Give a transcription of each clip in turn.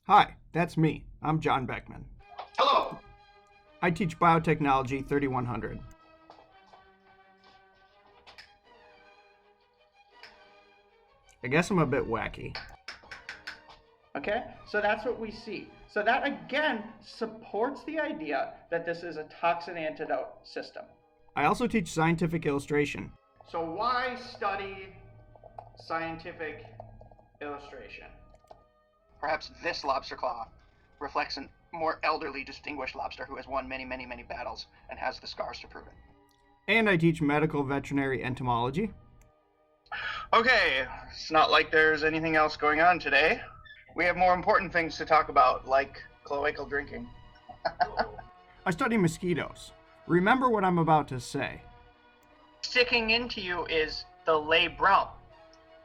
Hi, that's me. I'm John Beckmann. Hello. I teach Biotechnology 3100. I guess I'm a bit wacky. Okay, so that's what we see. So that again supports the idea that this is a toxin antidote system. I also teach scientific illustration. So why study scientific illustration? Perhaps this lobster claw reflects a more elderly, distinguished lobster who has won many, many, many battles and has the scars to prove it. And I teach medical veterinary entomology. Okay, it's not like there's anything else going on today. We have more important things to talk about, like cloacal drinking. I study mosquitoes. Remember what I'm about to say. Sticking into you is the labrum,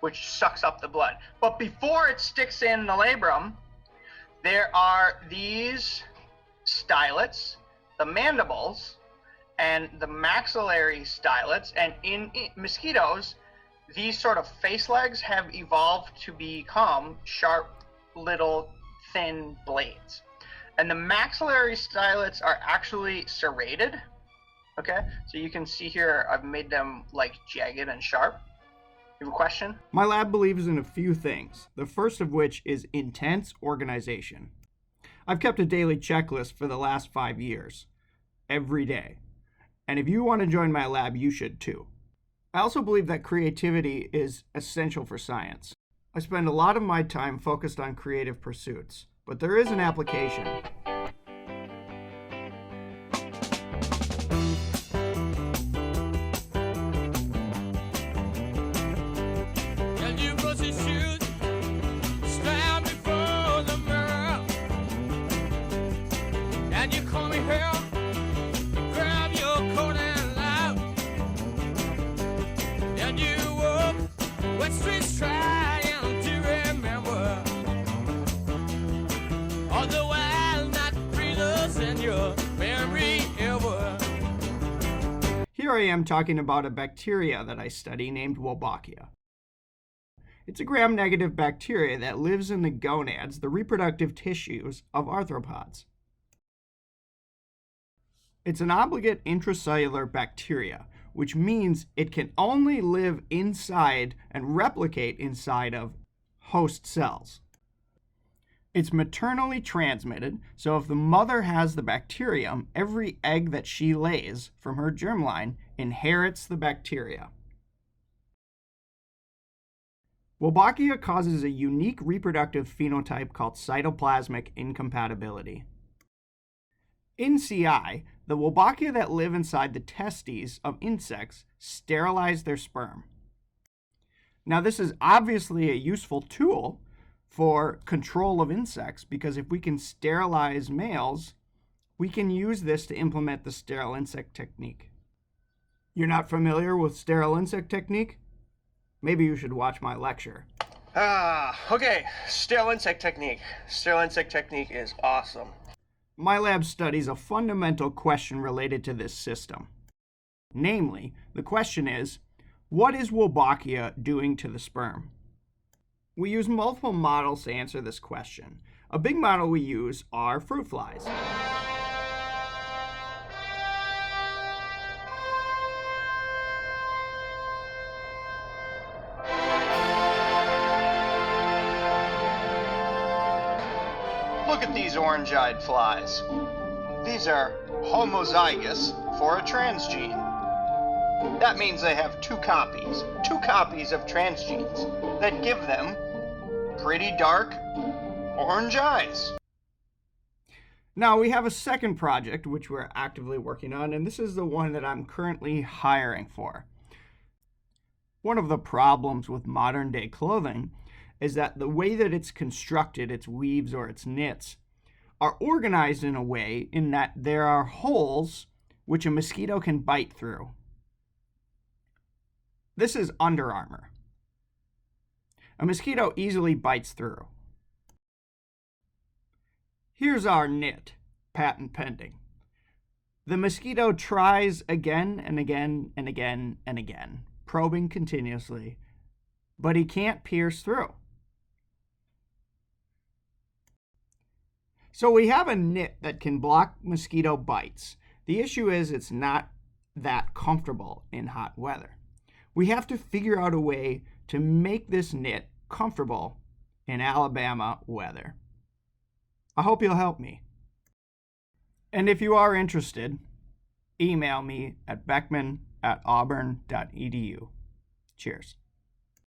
which sucks up the blood. But before it sticks in the labrum, there are these stylets, the mandibles, and the maxillary stylets. And in mosquitoes, these sort of face legs have evolved to become sharp, little, thin blades. And the maxillary stylets are actually serrated. Okay, so you can see here I've made them like jagged and sharp. You have a question? My lab believes in a few things, the first of which is intense organization. I've kept a daily checklist for the last 5 years, every day. And if you want to join my lab, you should too. I also believe that creativity is essential for science. I spend a lot of my time focused on creative pursuits, but there is an application. Here I am talking about a bacteria that I study named Wolbachia. It's a gram-negative bacteria that lives in the gonads, the reproductive tissues of arthropods. It's an obligate intracellular bacteria, which means it can only live inside and replicate inside of host cells. It's maternally transmitted, so if the mother has the bacterium, every egg that she lays from her germline inherits the bacteria. Wolbachia causes a unique reproductive phenotype called cytoplasmic incompatibility. In CI, the Wolbachia that live inside the testes of insects sterilize their sperm. Now, this is obviously a useful tool for control of insects, because if we can sterilize males, we can use this to implement the sterile insect technique. You're not familiar with sterile insect technique? Maybe you should watch my lecture. Okay, sterile insect technique. Sterile insect technique is awesome. My lab studies a fundamental question related to this system. Namely, the question is, what is Wolbachia doing to the sperm? We use multiple models to answer this question. A big model we use are fruit flies. Look at these orange-eyed flies. These are homozygous for a transgene. That means they have two copies of transgenes that give them pretty dark orange eyes. Now we have a second project which we're actively working on, and this is the one that I'm currently hiring for. One of the problems with modern day clothing is that the way that it's constructed, its weaves or its knits, are organized in a way in that there are holes which a mosquito can bite through. This is Under Armour. A mosquito easily bites through. Here's our knit, patent pending. The mosquito tries again and again and again and again, probing continuously, but he can't pierce through. So we have a knit that can block mosquito bites. The issue is it's not that comfortable in hot weather. We have to figure out a way to make this knit comfortable in Alabama weather. I hope you'll help me. And if you are interested, email me at beckman@auburn.edu. Cheers.